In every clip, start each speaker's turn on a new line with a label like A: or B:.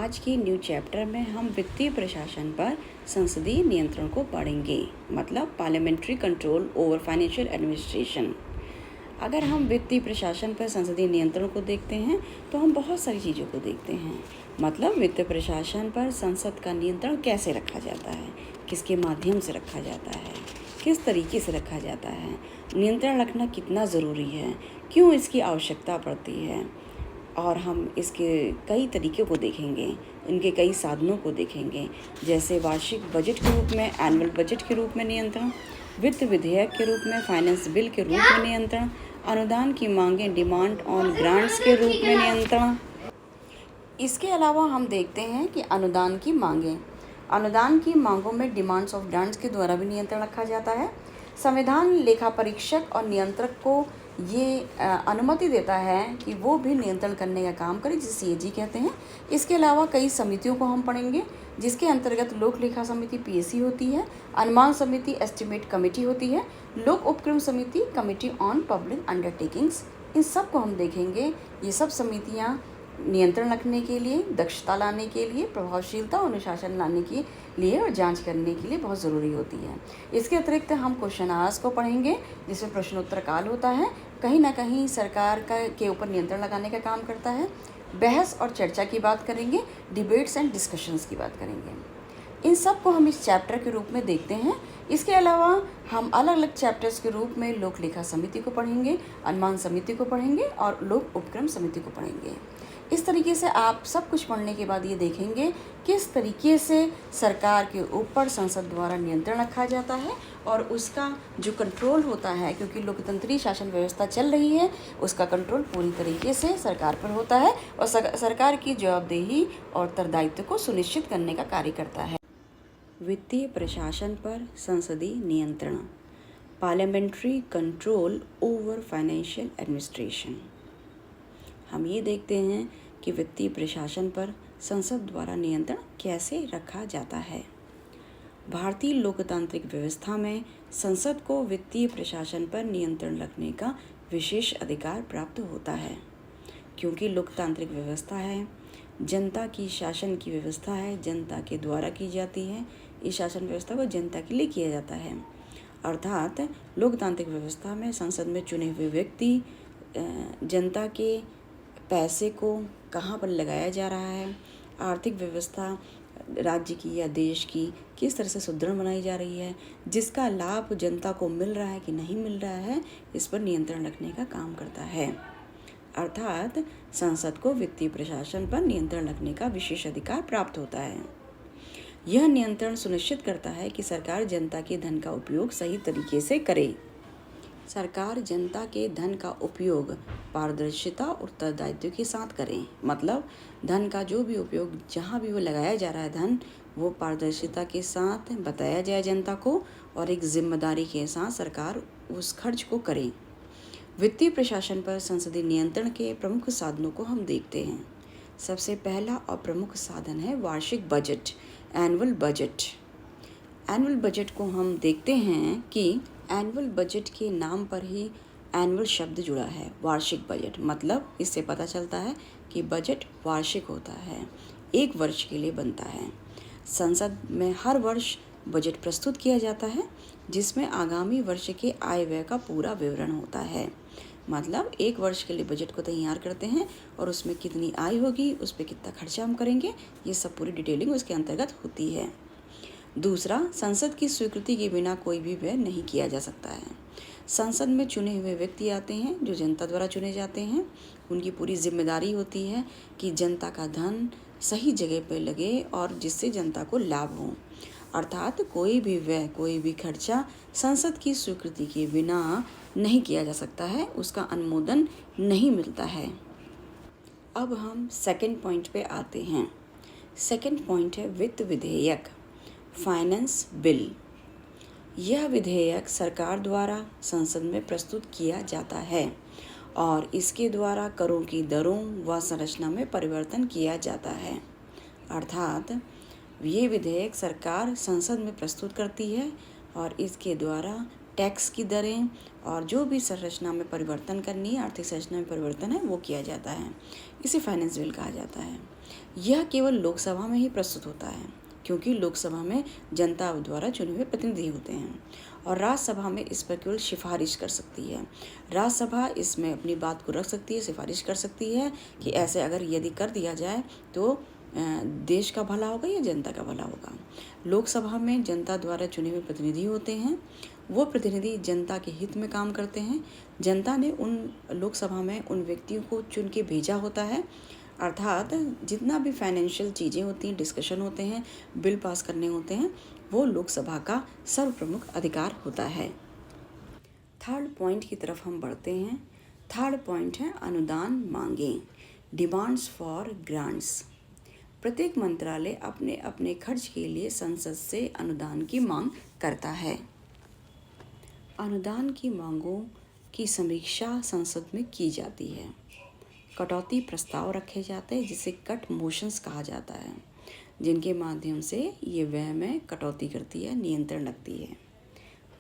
A: आज की new chapter में हम वित्तीय प्रशासन पर संसदीय नियंत्रण को पढ़ेंगे, मतलब parliamentary control over financial administration. अगर हम वित्तीय प्रशासन पर संसदीय नियंत्रण को देखते हैं तो हम बहुत सारी चीज़ों को देखते हैं। मतलब वित्तीय प्रशासन पर संसद का नियंत्रण कैसे रखा जाता है, किसके माध्यम से रखा जाता है, किस तरीके से रखा जाता है, नियंत्रण रखना कितना ज़रूरी है, क्यों इसकी आवश्यकता पड़ती है, और हम इसके कई तरीक़ों को देखेंगे, इनके कई साधनों को देखेंगे, जैसे वार्षिक बजट के रूप में, एनुअल बजट के रूप में नियंत्रण, वित्त विधेयक के रूप में, फाइनेंस बिल के रूप में नियंत्रण, अनुदान की मांगें डिमांड ऑन ग्रांट्स के रूप में नियंत्रण। इसके अलावा हम देखते हैं कि अनुदान की मांगों में डिमांड्स ऑफ ग्रांट्स के द्वारा भी नियंत्रण रखा जाता है। संविधान लेखा परीक्षक और नियंत्रक को ये अनुमति देता है कि वो भी नियंत्रण करने का काम करे, जिसे CAG कहते हैं। इसके अलावा कई समितियों को हम पढ़ेंगे, जिसके अंतर्गत लोक लेखा समिति PSC होती है, अनुमान समिति एस्टिमेट कमेटी होती है, लोक उपक्रम समिति कमेटी ऑन पब्लिक अंडरटेकिंग्स। इन सब को हम देखेंगे। ये सब समितियाँ नियंत्रण रखने के लिए, दक्षता लाने के लिए, प्रभावशीलता और अनुशासन लाने के लिए और जांच करने के लिए बहुत ज़रूरी होती है। इसके अतिरिक्त हम क्वेश्चन आवर्स को पढ़ेंगे, जिसमें प्रश्नोत्तर काल होता है, कहीं ना कहीं सरकार के ऊपर नियंत्रण लगाने का काम करता है। बहस और चर्चा की बात करेंगे, डिबेट्स एंड डिस्कशंस की बात करेंगे। इन सब को हम इस चैप्टर के रूप में देखते हैं। इसके अलावा हम अलग अलग चैप्टर्स के रूप में लोक लेखा समिति को पढ़ेंगे, अनुमान समिति को पढ़ेंगे और लोक उपक्रम समिति को पढ़ेंगे। इस तरीके से आप सब कुछ पढ़ने के बाद ये देखेंगे किस तरीके से सरकार के ऊपर संसद द्वारा नियंत्रण रखा जाता है और उसका जो कंट्रोल होता है, क्योंकि लोकतंत्रीय शासन व्यवस्था चल रही है, उसका कंट्रोल पूरी तरीके से सरकार पर होता है और सरकार की जवाबदेही और उत्तरदायित्व को सुनिश्चित करने का कार्य करता है। वित्तीय प्रशासन पर संसदीय नियंत्रण, parliamentary control over financial administration. हम ये देखते हैं कि वित्तीय प्रशासन पर संसद द्वारा नियंत्रण कैसे रखा जाता है। भारतीय लोकतांत्रिक व्यवस्था में संसद को वित्तीय प्रशासन पर नियंत्रण रखने का विशेष अधिकार प्राप्त होता है। क्योंकि लोकतांत्रिक व्यवस्था है, जनता की शासन की व्यवस्था है, जनता के द्वारा की जाती है। इस शासन व्यवस्था को जनता के लिए किया जाता है। अर्थात लोकतांत्रिक व्यवस्था में संसद में चुने हुए व्यक्ति जनता के पैसे को कहाँ पर लगाया जा रहा है, आर्थिक व्यवस्था राज्य की या देश की किस तरह से सुदृढ़ बनाई जा रही है, जिसका लाभ जनता को मिल रहा है कि नहीं मिल रहा है, इस पर नियंत्रण रखने का काम करता है। अर्थात संसद को वित्तीय प्रशासन पर नियंत्रण रखने का विशेष अधिकार प्राप्त होता है। यह नियंत्रण सुनिश्चित करता है कि सरकार जनता के धन का उपयोग सही तरीके से करे। सरकार जनता के धन का उपयोग पारदर्शिता और उत्तरदायित्व के साथ करें। मतलब धन का जो भी उपयोग, जहाँ भी वो लगाया जा रहा है धन, वो पारदर्शिता के साथ बताया जाए जनता को और एक जिम्मेदारी के साथ सरकार उस खर्च को करे। वित्तीय प्रशासन पर संसदीय नियंत्रण के प्रमुख साधनों को हम देखते हैं। सबसे पहला और प्रमुख साधन है वार्षिक budget, annual budget. Annual budget को हम देखते हैं कि एनुअल बजट के नाम पर ही एनुअल शब्द जुड़ा है। वार्षिक बजट मतलब इससे पता चलता है कि बजट वार्षिक होता है, एक वर्ष के लिए बनता है। संसद में हर वर्ष बजट प्रस्तुत किया जाता है, जिसमें आगामी वर्ष के आय व्यय का पूरा विवरण होता है। मतलब एक वर्ष के लिए बजट को तैयार करते हैं और उसमें कितनी आय होगी, उस पर कितना खर्चा हम करेंगे, ये सब पूरी डिटेलिंग उसके अंतर्गत होती है। दूसरा, संसद की स्वीकृति के बिना कोई भी व्यय नहीं किया जा सकता है। संसद में चुने हुए व्यक्ति आते हैं जो जनता द्वारा चुने जाते हैं। उनकी पूरी जिम्मेदारी होती है कि जनता का धन सही जगह पर लगे और जिससे जनता को लाभ हो। अर्थात कोई भी व्यय, कोई भी खर्चा संसद की स्वीकृति के बिना नहीं किया जा सकता है, उसका अनुमोदन नहीं मिलता है। अब हम सेकंड पॉइंट पे आते हैं। सेकंड पॉइंट है वित्त विधेयक, फाइनेंस बिल। यह विधेयक सरकार द्वारा संसद में प्रस्तुत किया जाता है और इसके द्वारा करों की दरों व संरचना में परिवर्तन किया जाता है। अर्थात ये विधेयक सरकार संसद में प्रस्तुत करती है और इसके द्वारा टैक्स की दरें और जो भी संरचना में परिवर्तन करनी है, आर्थिक संरचना में परिवर्तन है, वो किया जाता है। इसे फाइनेंस बिल कहा जाता है। यह केवल लोकसभा में ही प्रस्तुत होता है, क्योंकि लोकसभा में जनता द्वारा चुने हुए प्रतिनिधि होते हैं और राज्यसभा में इस पर केवल सिफारिश कर सकती है। राज्यसभा इसमें अपनी बात को रख सकती है, सिफारिश कर सकती है कि ऐसे अगर यदि कर दिया जाए तो देश का भला होगा या जनता का भला होगा। लोकसभा में जनता द्वारा चुने हुए प्रतिनिधि होते हैं। वो प्रतिनिधि जनता के हित में काम करते हैं। जनता ने उन लोकसभा में उन व्यक्तियों को चुन के भेजा होता है, अर्थात जितना भी फाइनेंशियल चीज़ें होती हैं, डिस्कशन होते हैं, बिल पास करने होते हैं, वो लोकसभा का सर्वप्रमुख अधिकार होता है। थर्ड पॉइंट की तरफ हम बढ़ते हैं। थर्ड पॉइंट है अनुदान मांगें, डिमांड्स फॉर ग्रांट्स। प्रत्येक मंत्रालय अपने अपने खर्च के लिए संसद से अनुदान की मांग करता है। अनुदान की मांगों की समीक्षा संसद में की जाती है। कटौती प्रस्ताव रखे जाते हैं जिसे कट मोशंस कहा जाता है, जिनके माध्यम से ये व्यय में कटौती करती है, नियंत्रण रखती है।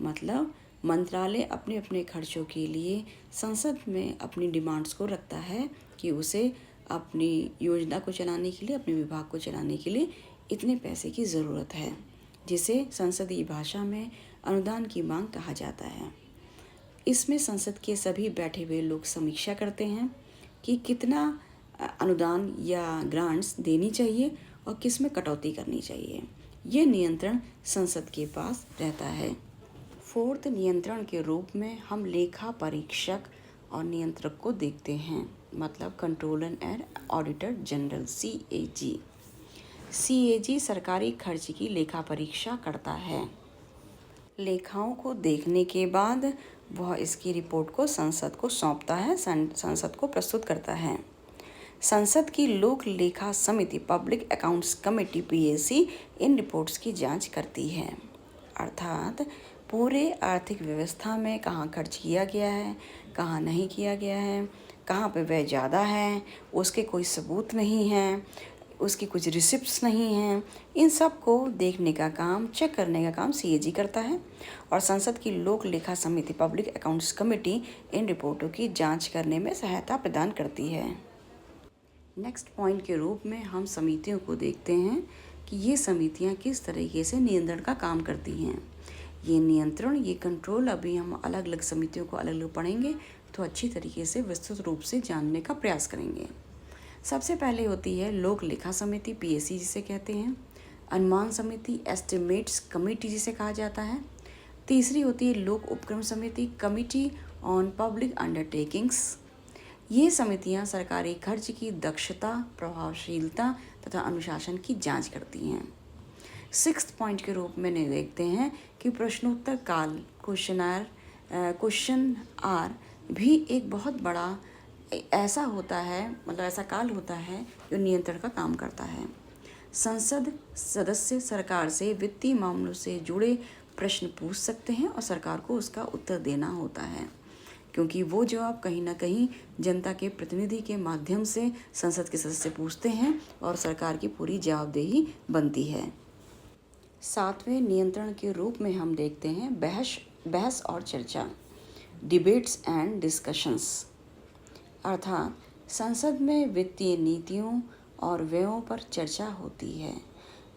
A: मतलब मंत्रालय अपने अपने खर्चों के लिए संसद में अपनी डिमांड्स को रखता है कि उसे अपनी योजना को चलाने के लिए, अपने विभाग को चलाने के लिए इतने पैसे की ज़रूरत है, जिसे संसदीय भाषा में अनुदान की मांग कहा जाता है। इसमें संसद के सभी बैठे हुए लोग समीक्षा करते हैं कि कितना अनुदान या ग्रांट्स देनी चाहिए और किस में कटौती करनी चाहिए। ये नियंत्रण संसद के पास रहता है। फोर्थ, नियंत्रण के रूप में हम लेखा परीक्षक और नियंत्रक को देखते हैं, मतलब controller and auditor general, CAG। CAG सरकारी खर्च की लेखा परीक्षा करता है। लेखाओं को देखने के बाद वह इसकी रिपोर्ट को संसद को सौंपता है, संसद को प्रस्तुत करता है। संसद की लोक लेखा समिति, पब्लिक अकाउंट्स कमेटी, PAC, इन रिपोर्ट्स की जांच करती है, अर्थात पूरे आर्थिक व्यवस्था में कहाँ खर्च किया गया है, कहाँ नहीं किया गया है, कहाँ पे व्यय ज़्यादा है, उसके कोई सबूत नहीं है, उसकी कुछ रिसिप्ट्स नहीं हैं। इन सब को देखने का काम, चेक करने का काम CAG करता है और संसद की लोक लेखा समिति, पब्लिक अकाउंट्स कमेटी, इन रिपोर्टों की जांच करने में सहायता प्रदान करती है। नेक्स्ट पॉइंट के रूप में हम समितियों को देखते हैं कि ये समितियां किस तरीके से नियंत्रण का काम करती हैं। ये नियंत्रण, ये कंट्रोल, अभी हम अलग अलग समितियों को अलग अलग पढ़ेंगे तो अच्छी तरीके से विस्तृत रूप से जानने का प्रयास करेंगे। सबसे पहले होती है लोक लेखा समिति, PAC जिसे कहते हैं। अनुमान समिति, एस्टिमेट्स कमेटी जिसे कहा जाता है। तीसरी होती है लोक उपक्रम समिति, कमिटी ऑन पब्लिक अंडरटेकिंग्स। ये समितियां सरकारी खर्च की दक्षता, प्रभावशीलता तथा अनुशासन की जांच करती हैं। सिक्स्थ पॉइंट के रूप में देखते हैं कि प्रश्नोत्तर काल, क्वेश्चन आर भी एक बहुत बड़ा ऐसा होता है, मतलब ऐसा काल होता है जो नियंत्रण का काम करता है। संसद सदस्य सरकार से वित्तीय मामलों से जुड़े प्रश्न पूछ सकते हैं और सरकार को उसका उत्तर देना होता है, क्योंकि वो जवाब कहीं ना कहीं जनता के प्रतिनिधि के माध्यम से संसद के सदस्य पूछते हैं और सरकार की पूरी जवाबदेही बनती है। सातवें नियंत्रण के रूप में हम देखते हैं बहस और चर्चा, डिबेट्स एंड डिस्कशंस, अर्थात संसद में वित्तीय नीतियों और व्ययों पर चर्चा होती है।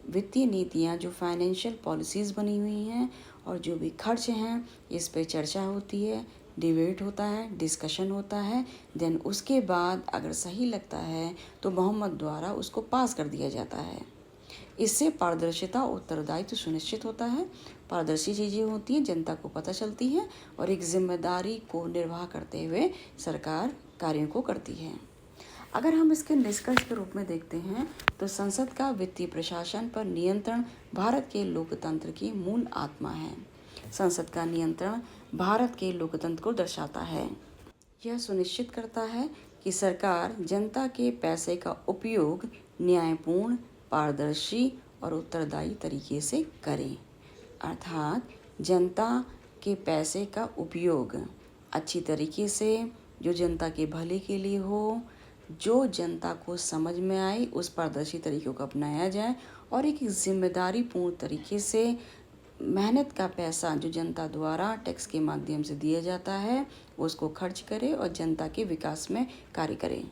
A: वित्तीय नीतियाँ, जो फाइनेंशियल पॉलिसीज़ बनी हुई हैं और जो भी खर्च हैं, इस पे चर्चा होती है, डिबेट होता है, डिस्कशन होता है। देन उसके बाद अगर सही लगता है तो बहुमत द्वारा उसको पास कर दिया जाता है। इससे पारदर्शिता, उत्तरदायित्व सुनिश्चित होता है। पारदर्शी चीज़ें होती हैं, जनता को पता चलती है और एक जिम्मेदारी को निर्वाह करते हुए सरकार कार्यों को करती है। अगर हम इसके निष्कर्ष के रूप में देखते हैं तो संसद का वित्तीय प्रशासन पर नियंत्रण भारत के लोकतंत्र की मूल आत्मा है। संसद का नियंत्रण भारत के लोकतंत्र को दर्शाता है। यह सुनिश्चित करता है कि सरकार जनता के पैसे का उपयोग न्यायपूर्ण, पारदर्शी और उत्तरदायी तरीके से करे, अर्थात जनता के पैसे का उपयोग अच्छी तरीके से, जो जनता के भले के लिए हो, जो जनता को समझ में आए, उस पारदर्शी तरीक़ों को अपनाया जाए और एक जिम्मेदारी पूर्ण तरीके से मेहनत का पैसा जो जनता द्वारा टैक्स के माध्यम से दिया जाता है उसको खर्च करे और जनता के विकास में कार्य करे।